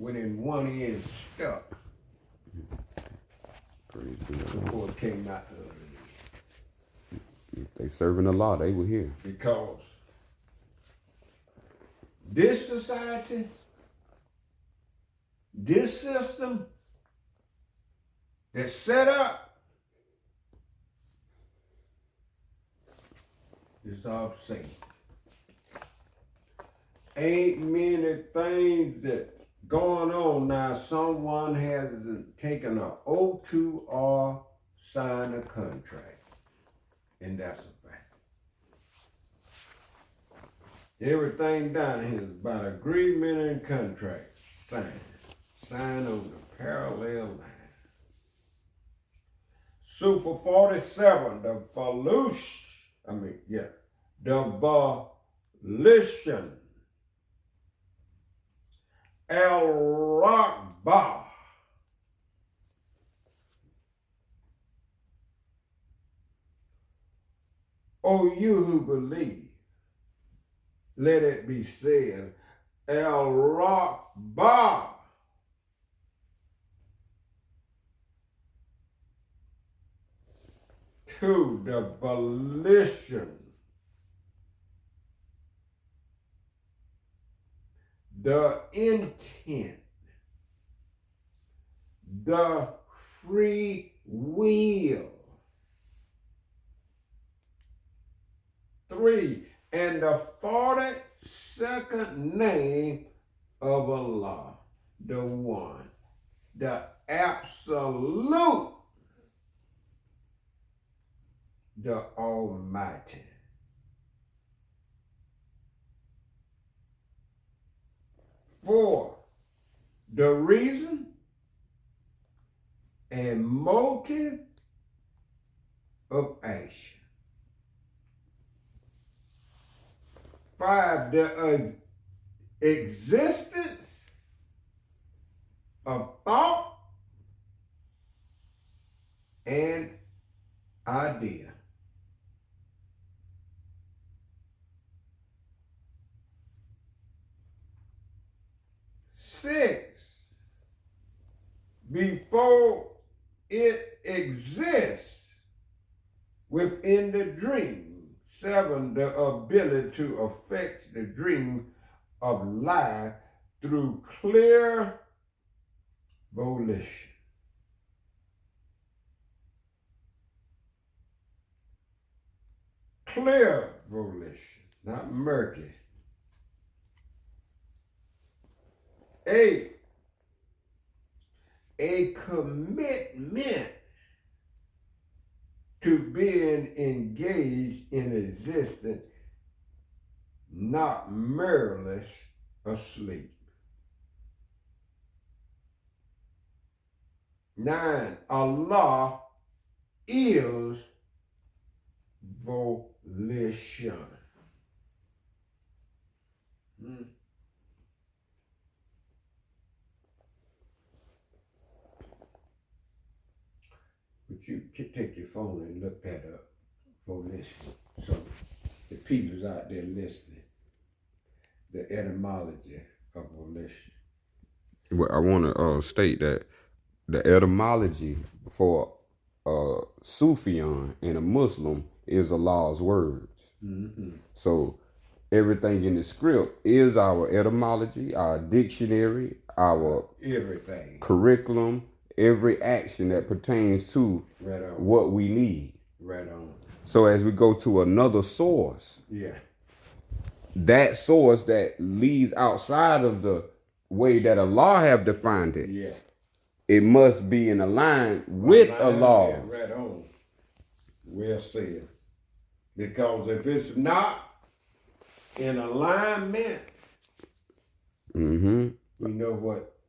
when in one end stuck Praise be to God. before it came out the other end. If they serving the law, they were here. Because this society, this system that's set up is of Satan. Ain't many things that going on now. Someone hasn't taken a O2 or signed a contract. And that's a fact. Everything down here is about agreement and contract. Sign on the parallel line. Super 47, the volition. El Rakba. O you who believe, let it be said, El Rakba. To the volition, the intent, the free will. 3, and the 42nd name of Allah, the one, the absolute, the Almighty. 4, the reason and motive of action. 5, the existence of thought and idea. 6, before it exists within the dream. 7, the ability to affect the dream of life through clear volition. Clear volition, not murky. 8, a commitment to being engaged in existence, not merely asleep. 9, Allah is volition. But you can take your phone and look that up, volition. So the people's out there listening, the etymology of volition. Well, I want to state that the etymology for Sufyan and a Muslim is Allah's words. Mm-hmm. So everything in the script is our etymology, our dictionary, our everything, curriculum, every action that pertains to what we need. Right on. So as we go to another source, that source that leads outside of the way that Allah have defined it, it must be in line with Allah. Right on. Well said. Because if it's not in alignment, we know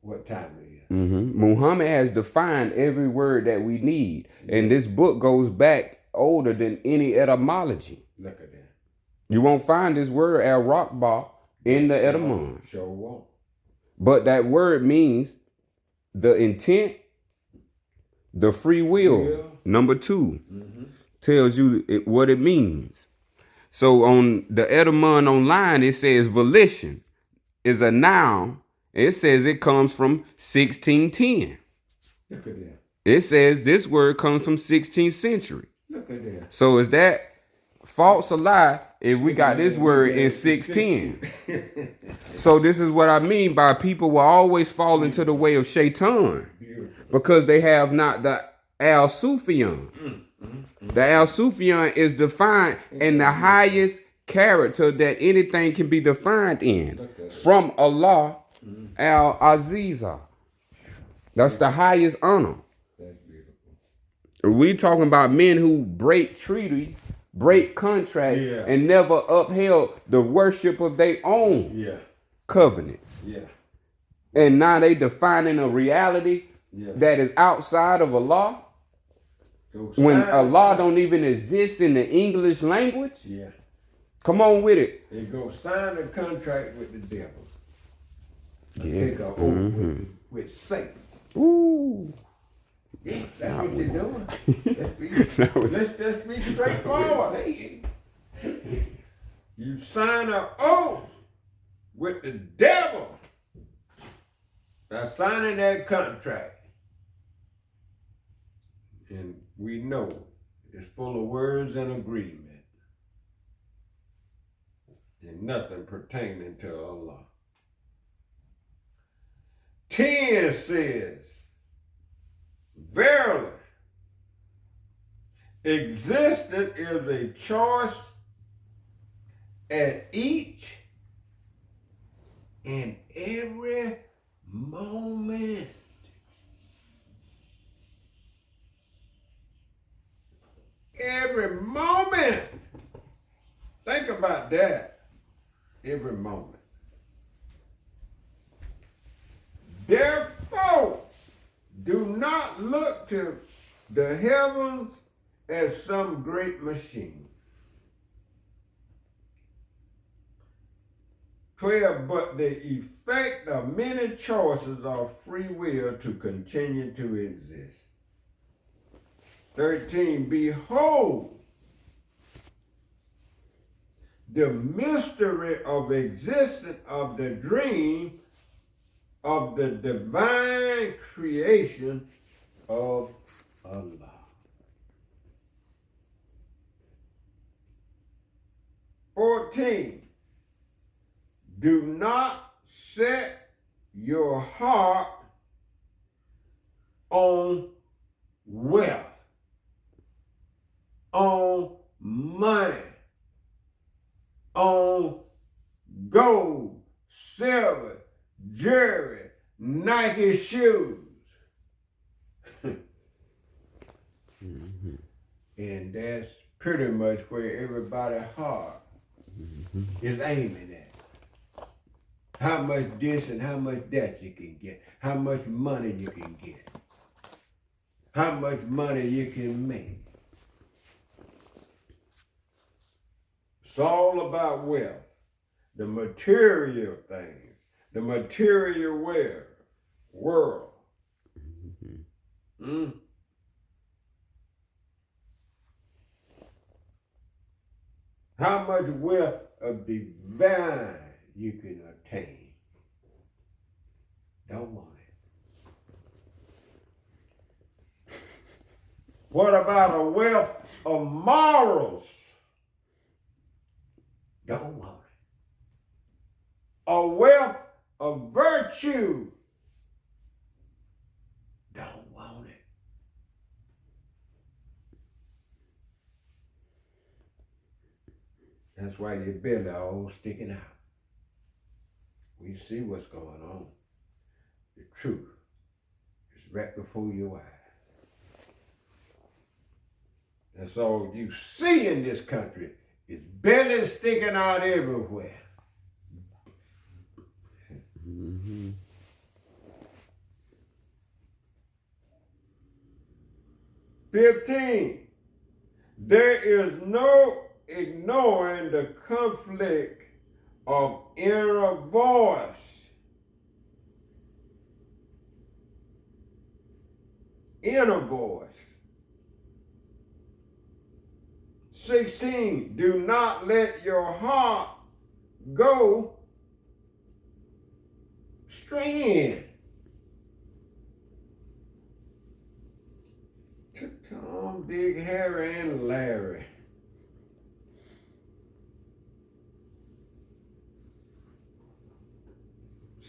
what time it is. Muhammad has defined every word that we need. And this book goes back older than any etymology. Look at that. You won't find this word al-Rakba in the etymon. Sure won't. But that word means the intent, the free will. Number 2 tells you what it means. So on the etymon online, it says volition is a noun It says it comes from 1610. Look at that. It says this word comes from 16th century. Look at that. So is that false or lie if we got this word in 610? So this is what I mean by people will always fall into the way of Shaitan because they have not the Al-Sufyan. The Al-Sufyan is defined in the highest character that anything can be defined in from Allah Al-Azizah. That's the highest honor. That's beautiful. We talking about men who break treaties, break contracts, and never upheld the worship of their own covenants. Yeah. And now they defining a reality that is outside of Allah. When Allah don't even exist in the English language. Yeah. Come on with it. They go sign a contract with the devil. Take a oath with Satan. Ooh. Yeah, that's what you're doing. Let's just be straightforward. You sign an oath with the devil. Now signing that contract. And we know it's full of words and agreement. And nothing pertaining to Allah. 10 says, verily, existence is a choice at each and every moment. Every moment. Think about that. Every moment. Therefore, do not look to the heavens as some great machine. 12, but the effect of many choices of free will to continue to exist. 13, behold, the mystery of existence of the dream of the divine creation of Allah. "14, do not set your heart on wealth, on money, on gold, silver, jewelry, Nike shoes." And that's pretty much where everybody's heart is aiming at. How much this and how much that you can get. How much money you can get. How much money you can make. It's all about wealth. The material things. The material world. How much wealth of divine you can attain. Don't want it. What about a wealth of morals? Don't want it. A wealth of virtue? Don't want it. That's why your belly all sticking out. We see what's going on. The truth is right before your eyes. That's all you see in this country is belly sticking out everywhere. 15, there is no ignoring the conflict of inner voice. Inner voice. 16, do not let your heart go astray. straight in. To Tom, Dick, Harry, and Larry.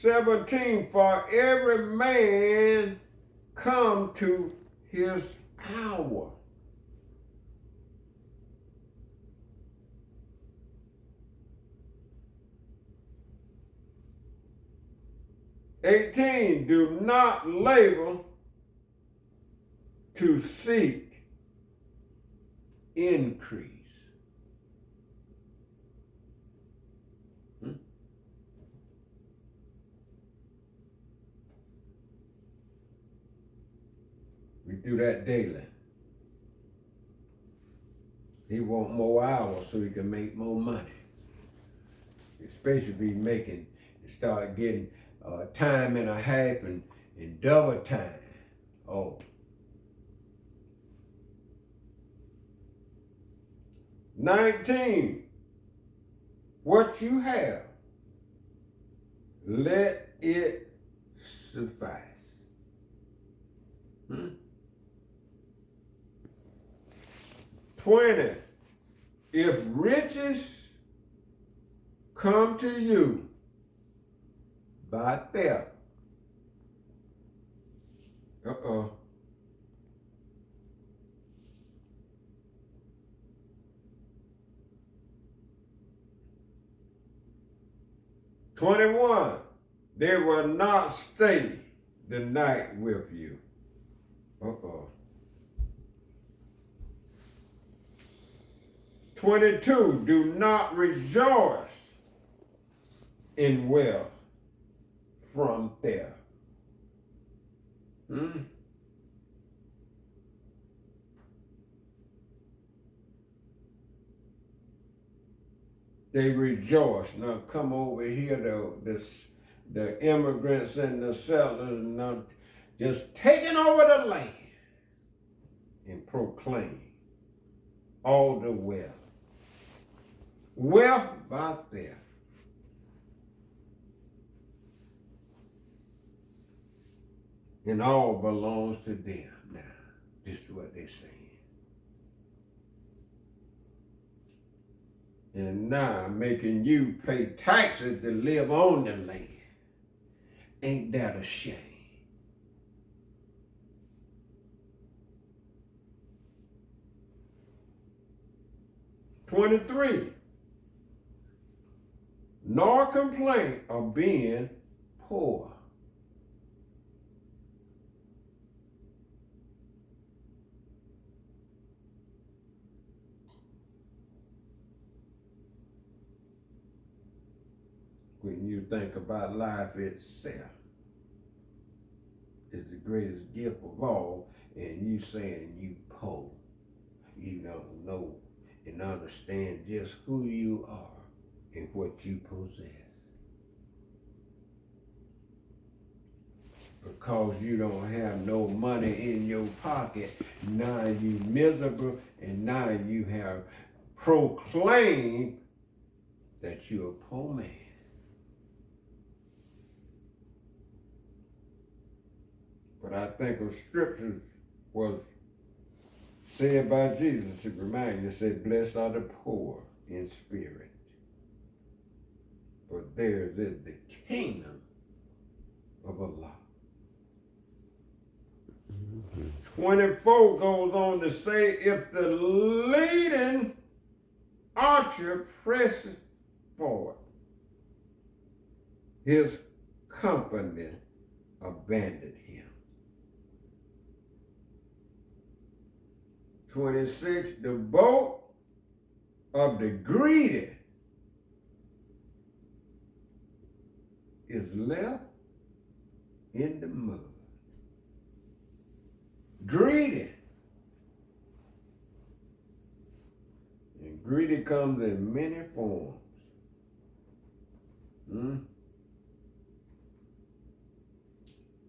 "17, for every man come to his hour." "18, do not labor to seek increase." We do that daily. He want more hours so he can make more money. Especially if he making, start getting time and a half and double time. Oh. 19, what you have, let it suffice. 20, if riches come to you by theft. Uh-oh. "21, they will not stay the night with you." Uh-oh. 22, do not rejoice in wealth from theft. They rejoice. Now come over here, the immigrants and the settlers, now just taking over the land and proclaim all the wealth. Wealth by theft. And all belongs to them now. This is what they're saying. And now making you pay taxes to live on the land. Ain't that a shame? "23, nor complain of being poor." When you think about life itself, it's the greatest gift of all, and you saying you poor, you don't know and understand just who you are and what you possess. Because you don't have no money in your pocket, now you miserable, and now you have proclaimed that you're a poor man. But I think of scriptures was said by Jesus to remind you, said, "Blessed are the poor in spirit, for theirs is the kingdom of Allah." 24 goes on to say, "If the leading archer presses forward, his company abandoned him." 26, the boat of the greedy is left in the mud. Greedy. And greedy comes in many forms.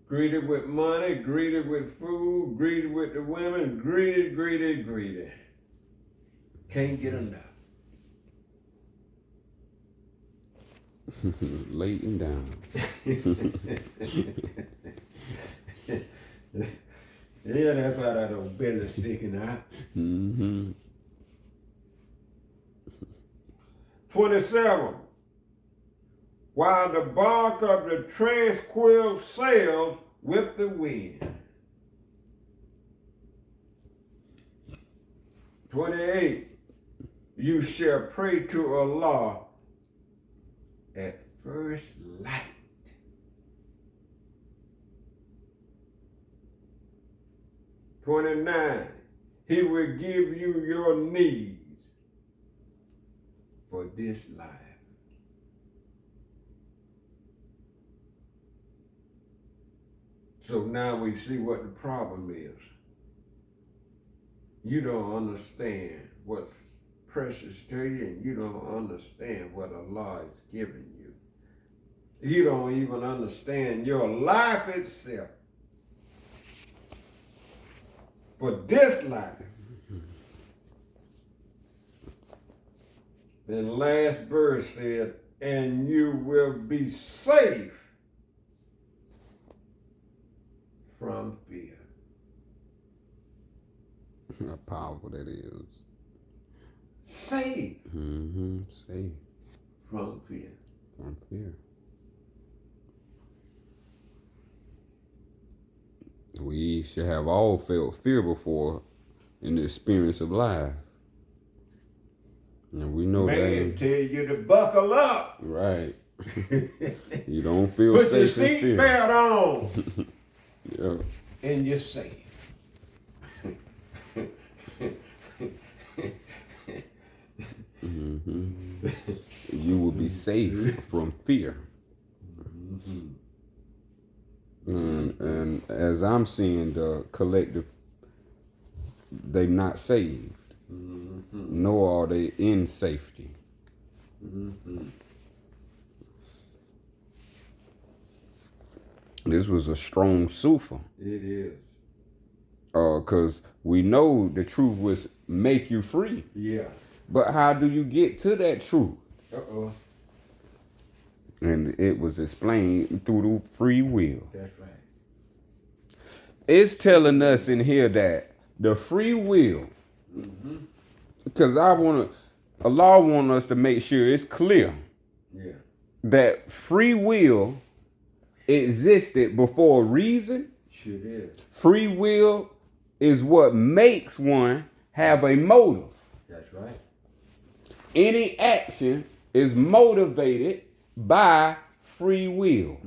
Greedy with money, greedy with food, greedy with the women, greedy, greedy, greedy. Can't get enough. Laying down. Yeah, that's why that old belly sticking out. 27. While the bark of the tranquil sails with the wind. 28. You shall pray to Allah at first light. 29. He will give you your needs for this life. So now we see what the problem is. You don't understand what's precious to you, and you don't understand what Allah is giving you. You don't even understand your life itself. For this life. Then last verse said, and you will be safe from fear. How powerful that is. Safe. Safe. From fear. From fear. We should have all felt fear before in the experience of life. And we know Man that. tell you to buckle up. Right. You don't feel Put your safe in fear. seatbelt on. Yeah. And you're safe. You will be safe from fear. And as I'm seeing the collective, they're not saved, nor are they in safety. This was a strong sufa. It is. Because we know the truth was make you free. Yeah. But how do you get to that truth? Uh-oh. And it was explained through the free will. That's right. It's telling us in here that the free will, because Allah want us to make sure it's clear that free will existed before reason. Sure is. Free will is what makes one have a motive. That's right. Any action is motivated by free will.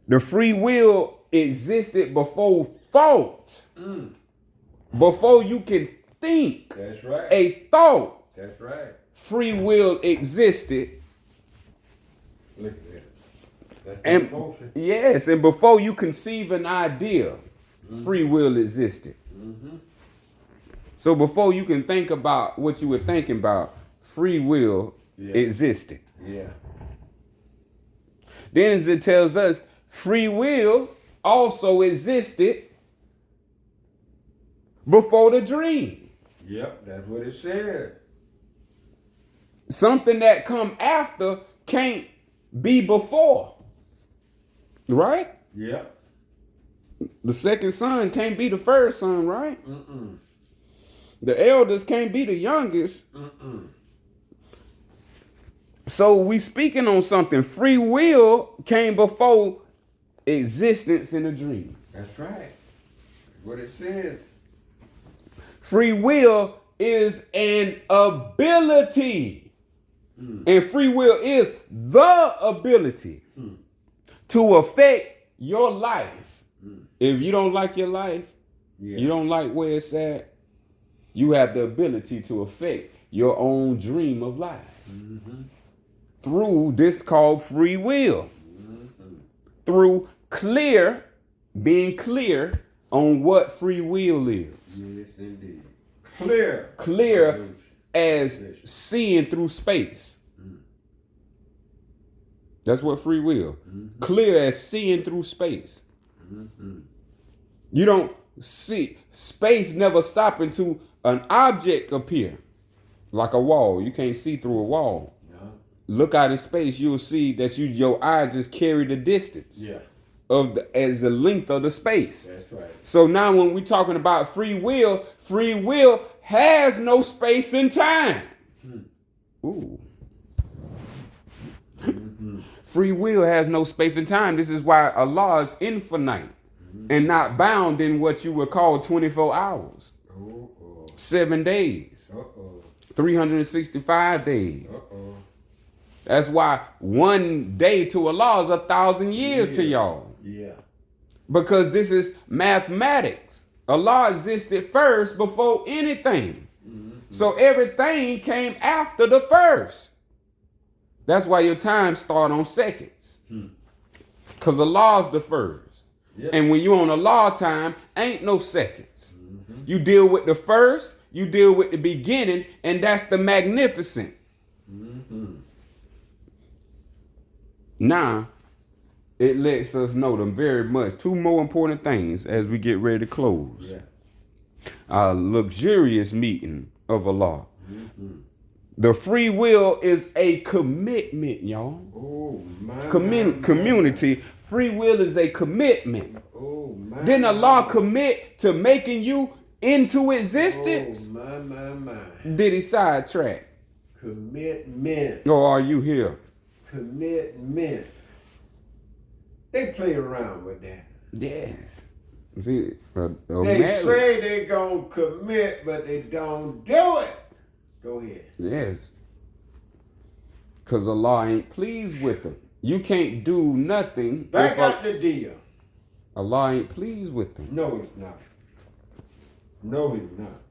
The free will existed before thought. Before you can think That's right. a thought, That's right. free will existed. Look at that. That's the And emotion. yes, and before you conceive an idea, free will existed. So before you can think about what you were thinking about, free will existed. Yeah. Then as it tells us, free will also existed before the dream. Yep, that's what it said. Something that come after can't be before. Right? Yep. The second son can't be the first son, right? The eldest can't be the youngest. So we speaking on something. Free will came before existence in a dream. That's right. That's what it says. Free will is an ability. And free will is the ability to affect your life. If you don't like your life, you don't like where it's at, you have the ability to affect your own dream of life. Through this called free will. Through being clear on what free will is. Yes, indeed. Clear. Clear as seeing through space. That's what free will. Clear as seeing through space. You don't see space never stop until an object appear, like a wall. You can't see through a wall. No. look out in space, you'll see that your eye just carry the distance as the length of the space. That's right. So now when we're talking about free will has no space and time. Ooh. Free will has no space and time. This is why Allah is infinite and not bound in what you would call 24 hours. 7 days. 365 days. That's why 1 day to Allah is 1,000 years to y'all. Yeah. Because this is mathematics. Allah existed first before anything. So everything came after the first. That's why your time start on seconds. Because Allah's the first. Yep. And when you on Allah time, ain't no seconds. You deal with the first, you deal with the beginning, and that's the magnificent. Now, it lets us know them very much. Two more important things as we get ready to close. Yeah. A luxurious meeting of Allah. The free will is a commitment, y'all. Oh, my community. Free will is a commitment. Oh, my. Then Allah commit to making you into existence. Oh, my. Did he sidetrack? Commitment. Or are you here? Commitment. They play around with that. Yes. See, they say they gonna commit, but they don't do it. Go ahead. Yes. Because Allah ain't pleased with them. You can't do nothing. Back out the deal. Allah ain't pleased with them. No, he's not. No, he's not.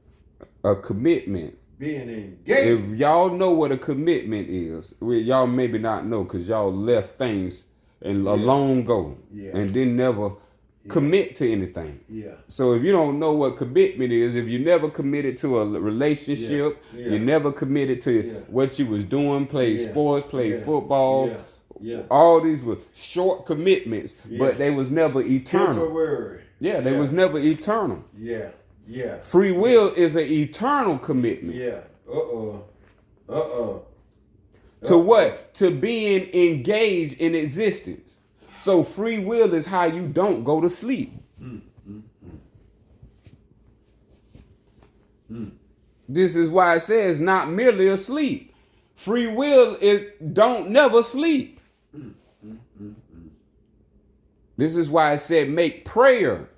A commitment. Being engaged. If y'all know what a commitment is, y'all maybe not know because y'all left things long ago and didn't never commit to anything. Yeah. So if you don't know what commitment is, if you never committed to a relationship, you never committed to what you was doing, played sports, played football. All these were short commitments, but they was never eternal. Temporary. They was never eternal. Yeah. Free will is an eternal commitment. Yeah. To what? To being engaged in existence. So free will is how you don't go to sleep. This is why it says not merely asleep. Free will is don't never sleep. This is why it said make prayer,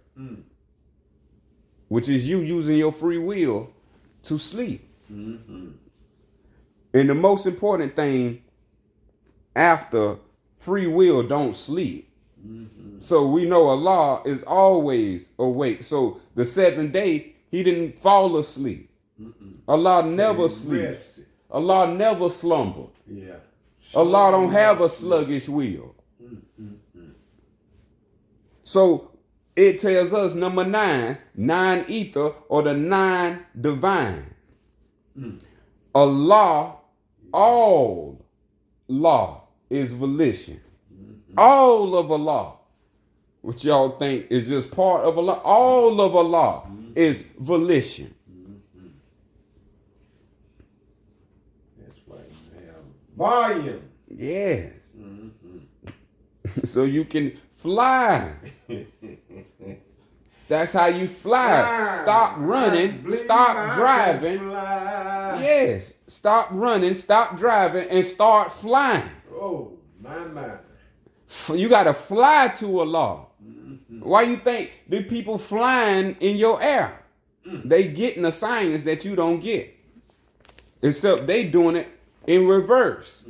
which is you using your free will to sleep. And the most important thing after free will don't sleep. So we know Allah is always awake. So the 7th day, he didn't fall asleep. Allah never sleeps. Allah never slumber. Allah don't have a sluggish will. So it tells us number 9 ether or the 9 divine. Allah, all law is volition. All of Allah, which y'all think is just part of Allah, all of Allah is volition. That's why you have volume. Yes. So you can fly. That's how you fly. Stop running. Stop driving. Yes. Stop running. Stop driving and start flying. Oh, my. You got to fly to Allah. Why you think the people flying in your air? They getting the science that you don't get. Except they doing it in reverse.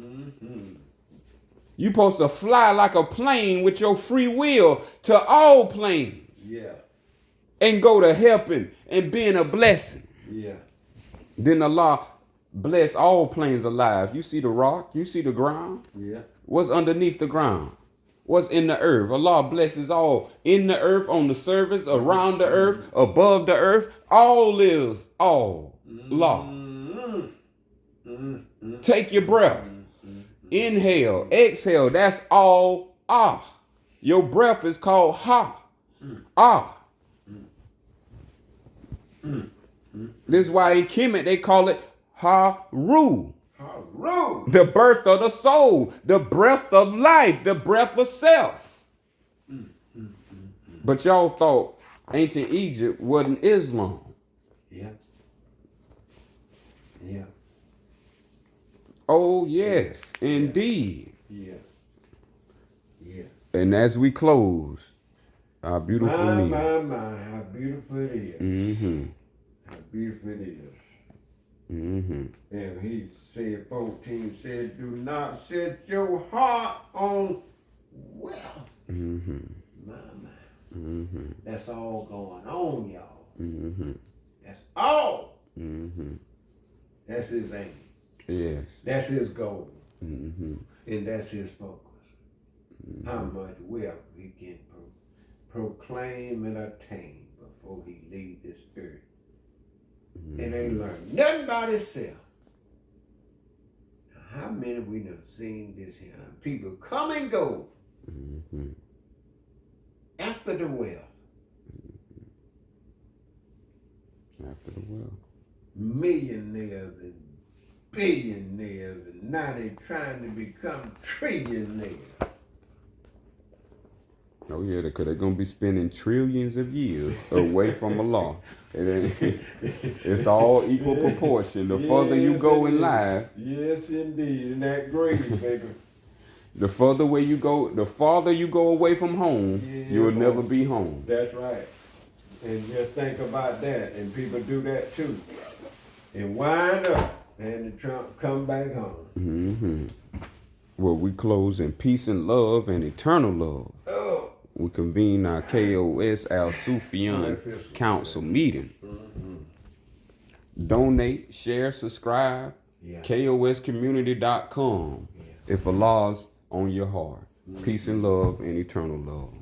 You supposed to fly like a plane with your free will to all planes. And go to helping and being a blessing. Then Allah bless all planes alive. You see the rock, you see the ground. What's underneath the ground? What's in the earth? Allah blesses all in the earth, on the surface, around the earth, above the earth. All is all law. Take your breath. Inhale, exhale. That's all ah. Your breath is called ha. Ah. This is why in Kemet they call it Haru. Hallelujah. The birth of the soul, the breath of life, the breath of self. But y'all thought ancient Egypt wasn't Islam. Yeah. Yeah. Oh, yes, indeed. Yeah. Yeah. And as we close, our beautiful meal. How beautiful it is. Mm-hmm. How beautiful it is. Mm-hmm. And he said, 14 said, do not set your heart on wealth. Mm-hmm. My. Mm-hmm. That's all going on, y'all. Mm-hmm. That's all. Mm-hmm. That's his aim. Yes. That's his goal. Mm-hmm. And that's his focus. How much wealth he can proclaim and attain before he leave this earth. And ain't learned nothing about himself. Now, how many we done seen this here? People come and go after the wealth. After the world. Millionaires and billionaires, and now they trying to become trillionaires. Oh yeah, because they're gonna be spending trillions of years away from Allah. It's all equal proportion. The further you go in life, yes indeed, in that grave, baby. the further away you go, the farther you go away from home, you'll never be home. That's right. And just think about that, and people do that too, and wind up and Trump come back home. Mm-hmm. Well, we close in peace and love and eternal love. Oh. We convene our KOS Al Sufyan Council meeting. Donate, share, subscribe. KOScommunity.com. If Allah's on your heart. Peace and love and eternal love.